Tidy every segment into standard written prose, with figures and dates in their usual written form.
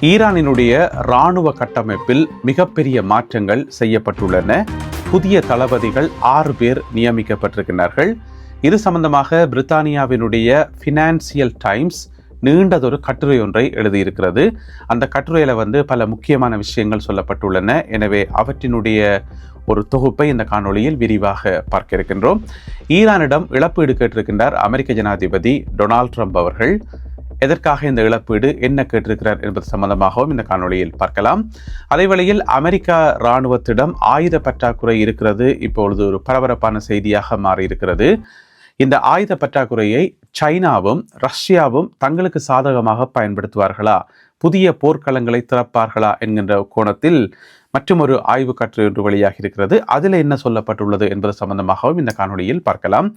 ஈரானினுடைய இராணுவ கட்டமைப்பில் மிகப்பெரிய மாற்றங்கள் செய்யப்பட்டுள்ளன. புதிய தளபதிகள் 6 பேர் நியமிக்கப்பட்டிருக்கிறார்கள். இது சம்பந்தமாக பிரித்தானியாவினுடைய ஃபினான்சியல் டைம்ஸ் நீண்டதொரு கட்டுரை ஒன்றை எழுதியிருக்கிறது. அந்த கட்டுரையில் பல முக்கியமான விஷயங்கள் சொல்லப்பட்டுள்ளன. எனவே அவற்றினுடைய ஒரு தொகுப்பை இந்த காணொளியில் விரிவாக பார்க்க இருக்கின்றோம். ஈரானிடம் இழப்பீடு கேட்டிருக்கின்றார் அமெரிக்க ஜனாதிபதி டொனால்ட் ட்ரம்ப் அவர்கள். எதற்காக இந்த இழப்பீடு, என்ன கேட்டிருக்கிறார் என்பது சம்பந்தமாகவும் இந்த காணொளியில் பார்க்கலாம். அதேவேளையில் அமெரிக்கா இராணுவத்திடம் ஆயுத பற்றாக்குறை இருக்கிறது இப்பொழுது ஒரு பரபரப்பான செய்தியாக மாறியிருக்கிறது. இந்த ஆயுத பற்றாக்குறையை சைனாவும் ரஷ்யாவும் தங்களுக்கு சாதகமாக பயன்படுத்துவார்களா, புதிய போர்க்களங்களை திறப்பார்களா என்கின்ற கோணத்தில் மற்றொரு ஆய்வு கட்டுரை ஒன்று வெளியாகி இருக்கிறது. அதில் என்ன சொல்லப்பட்டுள்ளது என்பது சம்பந்தமாகவும் இந்த காணொளியில் பார்க்கலாம்.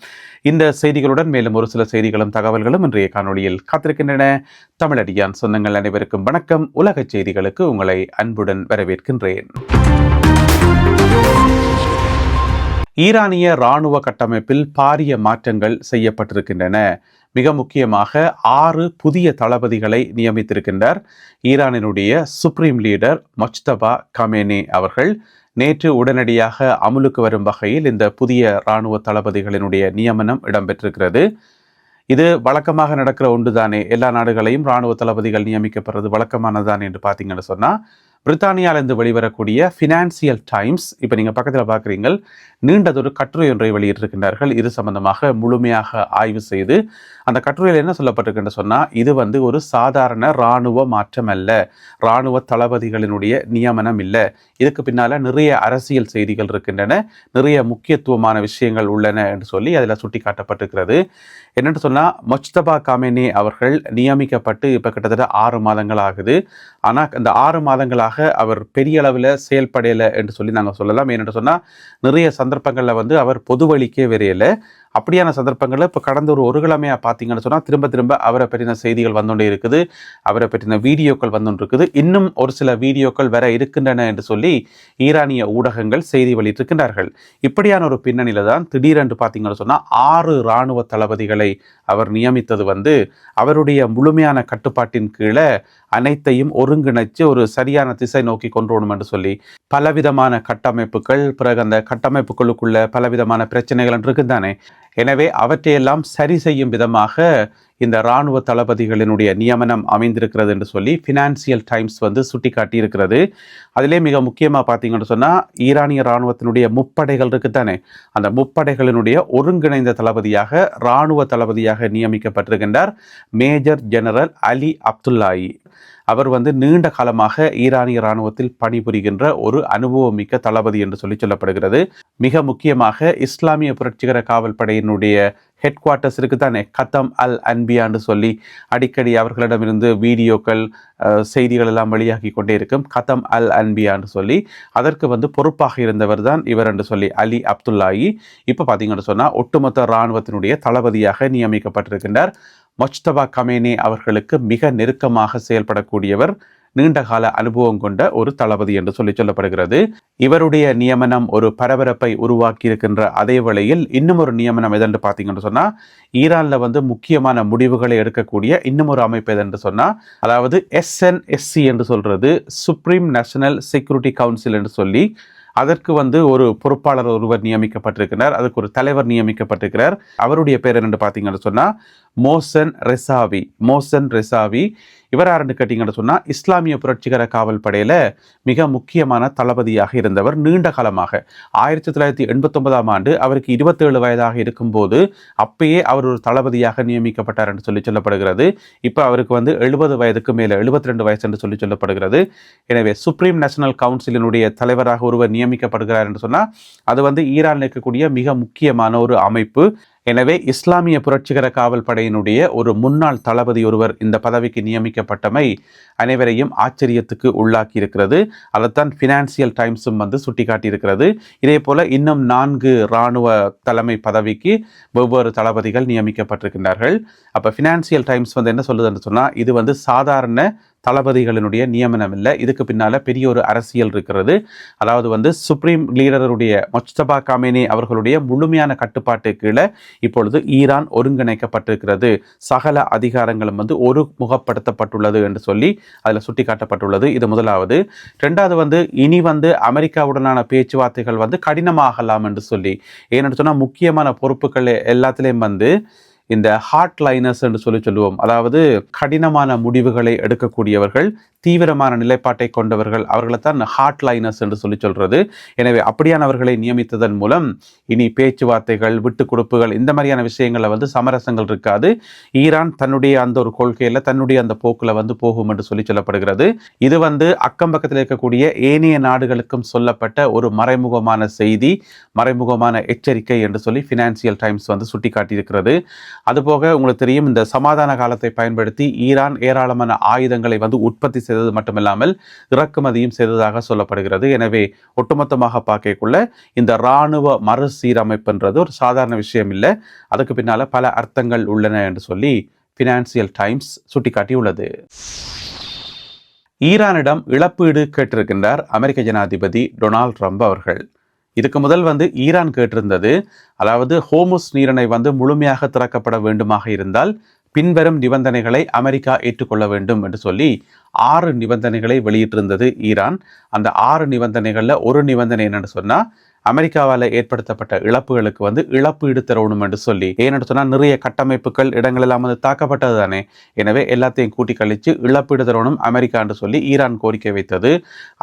இந்த செய்திகளுடன் மேலும் ஒரு சில செய்திகளும் தகவல்களும் இன்றைய காணொளியில் காத்திருக்கின்றன. தமிழடியான் சொந்தங்கள் அனைவருக்கும் வணக்கம். உலக செய்திகளுக்கு உங்களை அன்புடன் வரவேற்கின்றேன். ஈரானிய இராணுவ கட்டமைப்பில் பாரிய மாற்றங்கள் செய்யப்பட்டிருக்கின்றன. மிக முக்கியமாக 6 புதிய தளபதிகளை நியமித்திருக்கின்றார் ஈரானினுடைய சுப்ரீம் லீடர் மொஜ்தபா கமேனி அவர்கள். நேற்று உடனடியாக அமுலுக்கு வரும் வகையில் இந்த புதிய இராணுவ தளபதிகளினுடைய நியமனம் இடம்பெற்றிருக்கிறது. இது வழக்கமாக நடக்கிற ஒன்றுதானே, எல்லா நாடுகளையும் இராணுவ தளபதிகள் நியமிக்கப்படுறது வழக்கமானதான் என்று பார்த்தீங்கன்னு சொன்னால், பிரித்தானியாவிலிருந்து வெளிவரக்கூடிய ஃபினான்சியல் டைம்ஸ் இப்போ நீங்கள் பக்கத்தில் பார்க்குறீங்கள், நீண்டதொரு கட்டுரை ஒன்றை வெளியிட்டிருக்கின்றார்கள். இது சம்பந்தமாக முழுமையாக ஆய்வு செய்து அந்த கட்டுரையில் என்ன சொல்லப்பட்டிருக்குன்னு சொன்னால், இது ஒரு சாதாரண இராணுவ மாற்றம் அல்ல, இராணுவ தளபதிகளினுடைய நியமனம் இல்லை, இதுக்கு பின்னால் நிறைய அரசியல் செய்திகள் இருக்கின்றன, நிறைய முக்கியத்துவமான விஷயங்கள் உள்ளன என்று சொல்லி அதில் சுட்டி காட்டப்பட்டிருக்கிறது. என்னென்னு சொன்னால், மொஜ்தபா கமேனி அவர்கள் நியமிக்கப்பட்டு இப்போ கிட்டத்தட்ட 6 மாதங்கள் ஆகுது. ஆனால் அந்த 6 மாதங்களாக அவர் பெரிய அளவில் செயல்படையலை என்று சொல்லி நாங்கள் சொல்லலாம். ஏனென்று சொன்னால், நிறைய சந்தர்ப்பங்களில் அவர் பொது வழிக்கே வரையலை. அப்படியான சந்தர்ப்பங்களில் இப்போ கடந்த ஒரு கிழமையாக பார்த்தீங்கன்னு சொன்னால் திரும்ப அவரை பற்றின செய்திகள் வந்துகொண்டே இருக்குது, அவரை பற்றின வீடியோக்கள் வந்துருக்குது, இன்னும் ஒரு சில வீடியோக்கள் வர இருக்கின்றன என்று சொல்லி ஈரானிய ஊடகங்கள் செய்தி வெளியிட்டிருக்கின்றார்கள். இப்படியான ஒரு பின்னணியில் தான் திடீரென்று பார்த்தீங்கன்னு சொன்னால் 6 இராணுவ தளபதிகளை அவர் நியமித்தது அவருடைய முழுமையான கட்டுப்பாட்டின் கீழே அனைத்தையும் ஒருங்கிணைச்சு ஒரு சரியான திசை நோக்கி கொண்டு என்று சொல்லி பலவிதமான கட்டமைப்புகள், பிறகு அந்த கட்டமைப்புகளுக்குள்ள பலவிதமான பிரச்சனைகள் இருக்குதானே. எனவே அவற்றையெல்லாம் சரி செய்யும் விதமாக இந்த இராணுவ தளபதிகளினுடைய நியமனம் அமைந்திருக்கிறது என்று சொல்லி ஃபினான்சியல் டைம்ஸ் சுட்டி காட்டி இருக்கிறது. அதிலே மிக முக்கியமாக பார்த்தீங்கன்னு சொன்னால், ஈரானிய இராணுவத்தினுடைய முப்படைகள் இருக்குதானே, அந்த முப்படைகளினுடைய ஒருங்கிணைந்த தளபதியாக இராணுவ தளபதியாக நியமிக்கப்பட்டிருக்கின்றார் மேஜர் ஜெனரல் அலி அப்துல்லாயி. அவர் நீண்ட காலமாக ஈரானிய இராணுவத்தில் பணிபுரிகின்ற ஒரு அனுபவமிக்க தளபதி என்று சொல்லப்படுகிறது. மிக முக்கியமாக இஸ்லாமிய புரட்சிகர காவல் படையினுடைய ஹெட் குவார்ட்டர்ஸ் இருக்குதானே, கத்தம் அல் அன்பியான்னு சொல்லி அடிக்கடி அவர்களிடமிருந்து வீடியோக்கள் செய்திகள் எல்லாம் வெளியாகி கொண்டே இருக்கும். கத்தம் அல் அன்பியான்னு சொல்லி அதற்கு பொறுப்பாக இருந்தவர் தான் இவர் என்று சொல்லி அலி அப்துல்லாயி இப்போ பார்த்தீங்கன்னு சொன்னால் ஒட்டுமொத்த இராணுவத்தினுடைய தளபதியாக நியமிக்கப்பட்டிருக்கின்றார். மொஜ்தபா கமேனி அவர்களுக்கு மிக நெருக்கமாக செயல்படக்கூடியவர், நீண்டகால அனுபவம் கொண்ட ஒரு தளபதி என்று சொல்லப்படுகிறது. இவருடைய நியமனம் ஒரு பரபரப்பை உருவாக்கி இருக்கின்ற அதே வேளையில் இன்னும் ஒரு நியமனம் எதென்று பார்த்தீங்கன்னு சொன்னால், ஈரானில் முக்கியமான முடிவுகளை எடுக்கக்கூடிய இன்னும் ஒரு அமைப்பு எதென்று சொன்னால், அதாவது SNSC என்று சொல்றது சுப்ரீம் நேஷனல் செக்யூரிட்டி கவுன்சில் என்று சொல்லி அதற்கு ஒரு பொறுப்பாளர் ஒருவர் நியமிக்கப்பட்டிருக்கிறார், அதுக்கு ஒரு தலைவர் நியமிக்கப்பட்டிருக்கிறார். அவருடைய பேர் என்னென்னு பார்த்தீங்கன்னு சொன்னால் மோசன் ரெசாவி. இவர் யாருன்னு கேட்டீங்கன்னு சொன்னால், இஸ்லாமிய புரட்சிகர காவல் படையில் மிக முக்கியமான தளபதியாக இருந்தவர் நீண்ட காலமாக. 1989ஆம் ஆண்டு அவருக்கு 27 வயதாக இருக்கும்போது அப்பயே அவர் ஒரு தளபதியாக நியமிக்கப்பட்டார் என்று சொல்லப்படுகிறது. இப்போ அவருக்கு 70 வயதுக்கு மேலே, 72 வயசு என்று சொல்லப்படுகிறது. எனவே சுப்ரீம் நேஷனல் கவுன்சிலினுடைய தலைவராக ஒருவர் நியமிக்கப்படுகிறார் என்று சொன்னால், அது ஈரானில் இருக்கக்கூடிய மிக முக்கியமான ஒரு அமைப்பு. எனவே இஸ்லாமிய புரட்சிகர காவல் படையினுடைய ஒரு முன்னாள் தளபதி ஒருவர் இந்த பதவிக்கு நியமிக்கப்பட்டமை அனைவரையும் ஆச்சரியத்துக்கு உள்ளாக்கி இருக்கிறது. அதைத்தான் ஃபினான்சியல் டைம்ஸும் சுட்டி காட்டியிருக்கிறது. இதே போல இன்னும் 4 இராணுவ தலைமை பதவிக்கு வெவ்வேறு தளபதிகள் நியமிக்கப்பட்டிருக்கின்றார்கள். அப்போ ஃபினான்சியல் டைம்ஸ் என்ன சொல்லுதுன்னு சொன்னால், இது சாதாரண தளபதிகளினுடைய நியமனம் இல்லை. இதுக்கு பின்னால பெரிய ஒரு அரசியல் இருக்கிறது. அதாவது வந்து சுப்ரீம் லீடருடைய முஜ்தபா காமேனி அவர்களுடைய முழுமையான கட்டுப்பாட்டு கீழே இப்பொழுது ஈரான் ஒருங்கிணைக்கப்பட்டிருக்கிறது. சகல அதிகாரங்களும் வந்து ஒரு முகப்படுத்தப்பட்டுள்ளது என்று சொல்லி அதில் சுட்டிக்காட்டப்பட்டுள்ளது. இது முதலாவது. ரெண்டாவது வந்து இனி வந்து அமெரிக்காவுடனான பேச்சுவார்த்தைகள் வந்து கடினமாகலாம் என்று சொல்லி, ஏன்னு சொன்னால் முக்கியமான பொறுப்புகள் எல்லாத்திலையும் வந்து இந்த ஹார்ட் லைனர்ஸ் என்று சொல்லுவோம். அதாவது கடினமான முடிவுகளை எடுக்கக்கூடியவர்கள், தீவிரமான நிலைப்பாட்டை கொண்டவர்கள், அவர்களைத்தான் ஹார்ட் லைனர்ஸ் என்று சொல்றது. எனவே அப்படியானவர்களை நியமித்ததன் மூலம் இனி பேச்சுவார்த்தைகள், விட்டு கொடுப்புகள், இந்த மாதிரியான விஷயங்களை வந்து சமரசங்கள் இருக்காது. ஈரான் தன்னுடைய அந்த ஒரு கொள்கையில தன்னுடைய அந்த போக்குல வந்து போகும் என்று சொல்லப்படுகிறது. இது வந்து அக்கம் பக்கத்தில் இருக்கக்கூடிய ஏனைய நாடுகளுக்கும் சொல்லப்பட்ட ஒரு மறைமுகமான செய்தி, மறைமுகமான எச்சரிக்கை என்று சொல்லி ஃபினான்சியல் டைம்ஸ் வந்து சுட்டிக்காட்டியிருக்கிறது. அதுபோக உங்களுக்கு தெரியும், இந்த சமாதான காலத்தை பயன்படுத்தி ஈரான் ஏராளமான ஆயுதங்களை வந்து உற்பத்தி செய்தது மட்டுமில்லாமல் இறக்குமதியும் செய்ததாக சொல்லப்படுகிறது. எனவே ஒட்டுமொத்தமாக பார்க்கக்குள்ள இந்த இராணுவ மறுசீரமைப்புன்றது ஒரு சாதாரண விஷயம் இல்லை. அதுக்கு பின்னால பல அர்த்தங்கள் உள்ளன என்று சொல்லி ஃபினான்சியல் டைம்ஸ் சுட்டிக்காட்டியுள்ளது. ஈரானிடம் இழப்பீடு கேட்டிருக்கின்றார் அமெரிக்க ஜனாதிபதி டொனால்ட் ட்ரம்ப் அவர்கள். இதுக்கு முதல் வந்து ஈரான் கேட்டிருந்தது, அதாவது ஹோமுஸ் நீரிணை வந்து முழுமையாக திறக்கப்பட வேண்டுமாக இருந்தால் பின்வரும் நிபந்தனைகளை அமெரிக்கா ஏற்றுக்கொள்ள வேண்டும் என்று சொல்லி 6 நிபந்தனைகளை வெளியிட்டிருந்தது ஈரான். அந்த 6 நிபந்தனைகளில் ஒரு நிபந்தனை என்னன்னு சொன்னால், அமெரிக்காவால் ஏற்படுத்தப்பட்ட இழப்புகளுக்கு வந்து இழப்பீடு தரணும் என்று சொல்லி. ஏன்னு சொன்னால் நிறைய கட்டமைப்புகள் இடங்கள் எல்லாம் வந்து தாக்கப்பட்டது தானே. எனவே எல்லாத்தையும் கூட்டி கழித்து இழப்பீடு தரணும் அமெரிக்கா என்று சொல்லி ஈரான் கோரிக்கை வைத்தது.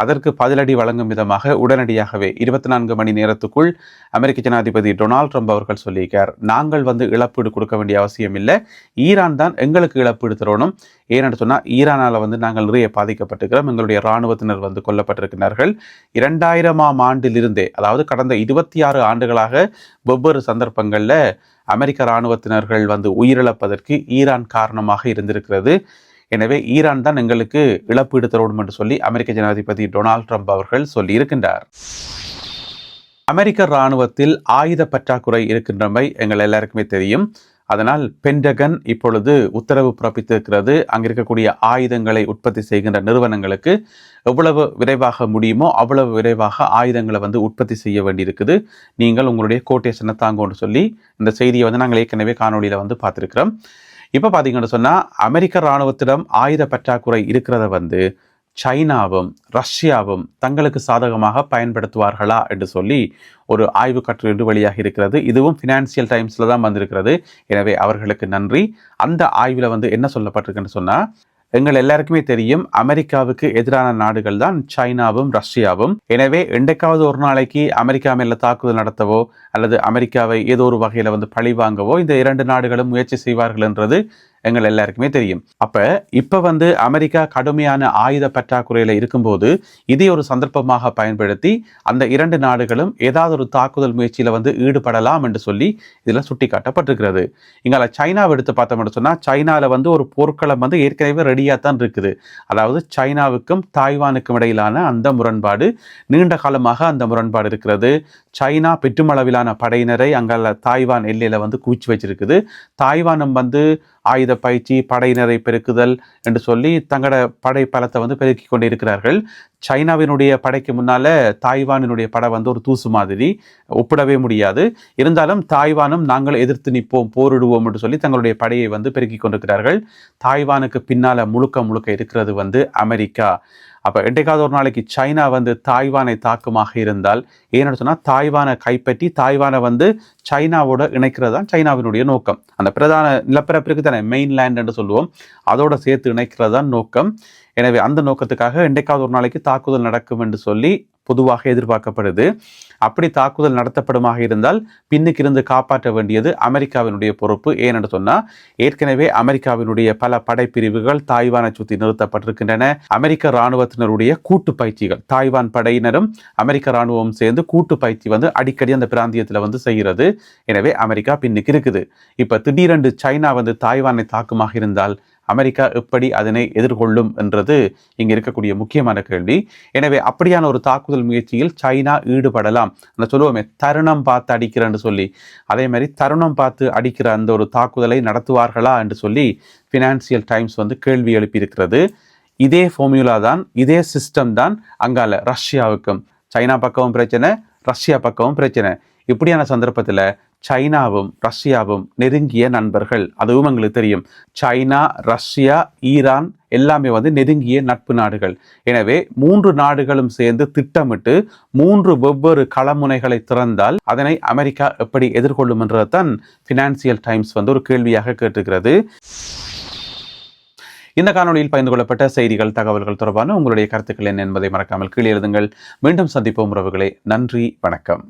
அதற்கு பதிலடி வழங்கும் விதமாக உடனடியாகவே 24 மணி நேரத்துக்குள் அமெரிக்க ஜனாதிபதி டொனால்ட் ட்ரம்ப் அவர்கள் சொல்லியிருக்கார், நாங்கள் வந்து இழப்பீடு கொடுக்க வேண்டிய அவசியம் இல்லை, ஈரான் தான் எங்களுக்கு இழப்பீடு தரணும். ஏன்னு சொன்னால் ஈரானால் வந்து நாங்கள் நிறைய பாதிக்கப்பட்டிருக்கிறோம், எங்களுடைய இராணுவத்தினர் வந்து கொல்லப்பட்டிருக்கிறார்கள். 2000ஆம் ஆண்டிலிருந்தே, அதாவது கடந்த 26 ஆண்டுகளாக வெவ்வேறு சந்தர்ப்பங்களில் அமெரிக்க இராணுவத்தினர்கள் வந்து உயிரிழப்பதற்கு ஈரான் காரணமாக இருந்திருக்கிறது. எனவே ஈரான் தான் எங்களுக்கு இழப்பீடு தரணும் என்று சொல்லி அமெரிக்க ஜனாதிபதி டொனால்ட் ட்ரம்ப் அவர்கள் சொல்லி இருக்கின்றார். அமெரிக்க இராணுவத்தில் ஆயுத பற்றாக்குறை இருக்கின்றமை எங்கள் எல்லாருக்குமே தெரியும். அதனால் பென்டகன் இப்பொழுது உத்தரவு பிறப்பித்திருக்கிறது, அங்கே இருக்கக்கூடிய ஆயுதங்களை உற்பத்தி செய்கின்ற நிறுவனங்களுக்கு எவ்வளவு விரைவாக முடியுமோ அவ்வளவு விரைவாக ஆயுதங்களை வந்து உற்பத்தி செய்ய வேண்டியிருக்குது, நீங்கள் உங்களுடைய கோட்டேஷனை தாங்கன்னு சொல்லி இந்த செய்தியை வந்து நாங்கள் ஏற்கனவே காணொலியில் வந்து பார்த்துருக்கிறோம். இப்போ பார்த்தீங்கன்னு சொன்னால் அமெரிக்க இராணுவத்திடம் ஆயுத பற்றாக்குறை இருக்கிறத வந்து சைனாவும் ரஷ்யாவும் தங்களுக்கு சாதகமாக பயன்படுத்துவார்களா என்று சொல்லி ஒரு ஆய்வு கட்டுரை என்று வெளியாக இருக்கிறது. இதுவும் ஃபினான்சியல் டைம்ஸில் தான் வந்திருக்கிறது. எனவே அவர்களுக்கு நன்றி. அந்த ஆய்வில் வந்து என்ன சொல்லப்பட்டிருக்குன்னு சொன்னால், எங்கள் எல்லாருக்குமே தெரியும் அமெரிக்காவுக்கு எதிரான நாடுகள் தான் சைனாவும் ரஷ்யாவும். எனவே என்றைக்காவது ஒரு நாளைக்கு அமெரிக்கா மேல தாக்குதல் நடத்தவோ அல்லது அமெரிக்காவை ஏதோ ஒரு வகையில் வந்து பழி வாங்கவோ இந்த 2 நாடுகளும் முயற்சி செய்வார்கள் என்றது எங்கள் எல்லாருக்குமே தெரியும். இப்ப வந்து அமெரிக்கா கடுமையான ஆயுத பற்றாக்குறையில இருக்கும்போது இதை ஒரு சந்தர்ப்பமாக பயன்படுத்தி அந்த 2 நாடுகளும் ஏதாவது ஒரு தாக்குதல் முயற்சியில வந்து ஈடுபடலாம் என்று சொல்லி இதுல சுட்டி காட்டப்பட்டிருக்கிறது. இங்கால சைனாவை எடுத்து பார்த்தோம்னு சொன்னா, சைனால வந்து ஒரு போர்க்களம் வந்து ஏற்கனவே ரெடியா தான் இருக்குது. அதாவது சைனாவுக்கும் தாய்வானுக்கும் இடையிலான அந்த முரண்பாடு நீண்ட காலமாக அந்த முரண்பாடு இருக்கிறது. சைனா பெற்றுமளவிலான படையினரை அங்கால தாய்வான் எல்லையில வந்து குவிச்சு வச்சிருக்குது. தாய்வானும் வந்து ஆயுத பயிற்சி, படையினரை பெருக்குதல் என்று சொல்லி தங்களோட படை பலத்தை வந்து பெருக்கி கொண்டு இருக்கிறார்கள். சைனாவினுடைய படைக்கு முன்னால தாய்வானினுடைய படை வந்து ஒரு தூசு மாதிரி, ஒப்பிடவே முடியாது. இருந்தாலும் தாய்வானும் நாங்கள் எதிர்த்து நிற்போம், போரிடுவோம் என்று சொல்லி தங்களுடைய படையை வந்து பெருக்கி கொண்டிருக்கிறார்கள். தாய்வானுக்கு பின்னால முழுக்க இருக்கிறது வந்து அமெரிக்கா. அப்போ என்றைக்காவது ஒரு நாளைக்கு சைனா வந்து தாய்வானை தாக்குமாக இருந்தால், ஏன்னு சொன்னால் தாய்வானை கைப்பற்றி தாய்வானை வந்து சைனாவோட இணைக்கிறது தான் சைனாவினுடைய நோக்கம். அந்த பிரதான நிலப்பரப்பிற்கு தானே மெயின்லேண்ட் என்று சொல்லுவோம், அதோட சேர்த்து இணைக்கிறது தான் நோக்கம். எனவே அந்த நோக்கத்துக்காக என்றைக்காவது ஒரு நாளைக்கு தாக்குதல் நடக்கும் என்று சொல்லி பொதுவாக எதிர்பார்க்கப்படுது. அப்படி தாக்குதல் நடத்தப்படுமாக இருந்தால் பின்னுக்கு இருந்து காப்பாற்ற வேண்டியது அமெரிக்காவினுடைய பொறுப்பு. ஏனென்று சொன்னால், ஏற்கனவே அமெரிக்காவினுடைய பல படைப்பிரிவுகள் தாய்வானை சுற்றி நிறுத்தப்பட்டிருக்கின்றன. அமெரிக்க இராணுவத்தினருடைய கூட்டு பயிற்சிகள், தாய்வான் படையினரும் அமெரிக்க இராணுவம் சேர்ந்து கூட்டு பயிற்சி வந்து அடிக்கடி அந்த பிராந்தியத்தில் வந்து செய்கிறது. எனவே அமெரிக்கா பின்னுக்கு இருக்குது. இப்போ திடீரென்று சைனா வந்து தாய்வானை தாக்குமாக இருந்தால் அமெரிக்கா எப்படி அதனை எதிர்கொள்ளும் என்றது இங்கே இருக்கக்கூடிய முக்கியமான கேள்வி. எனவே அப்படியான ஒரு தாக்குதல் முயற்சியில் சைனா ஈடுபடலாம். அந்த சொல்லுவோமே தருணம் பார்த்து அடிக்கிறேன்னு சொல்லி, அதே மாதிரி தருணம் பார்த்து அடிக்கிற அந்த ஒரு தாக்குதலை நடத்துவார்களா என்று சொல்லி ஃபினான்சியல் டைம்ஸ் வந்து கேள்வி எழுப்பியிருக்கிறது. இதே ஃபார்முலா தான், இதே சிஸ்டம் தான் அங்கால ரஷ்யாவுக்கும். சைனா பக்கமும் பிரச்சனை, ரஷ்யா பக்கமும் பிரச்சனை. இப்படியான சந்தர்ப்பத்தில் சைனாவும் ரஷ்யாவும் நெருங்கிய நண்பர்கள். அதுவும் எங்களுக்கு தெரியும். சைனா, ரஷ்யா, ஈரான் எல்லாமே நெருங்கிய நட்பு நாடுகள். எனவே 3 நாடுகளும் சேர்ந்து திட்டமிட்டு 3 வெவ்வேறு களமுனைகளை திறந்தால் அதனை அமெரிக்கா எப்படி எதிர்கொள்ளும் என்றதான் ஃபினான்சியல் டைம்ஸ் ஒரு கேள்வியாக கேட்டுக்கிறது. இந்த காணொலியில் பகிர்ந்து கொள்ளப்பட்ட செய்திகள், தகவல்கள் தொடர்பான உங்களுடைய கருத்துக்கள் என்ன என்பதை மறக்காமல் கீழே எழுதுங்கள். மீண்டும் சந்திப்போம் உறவுகளே. நன்றி, வணக்கம்.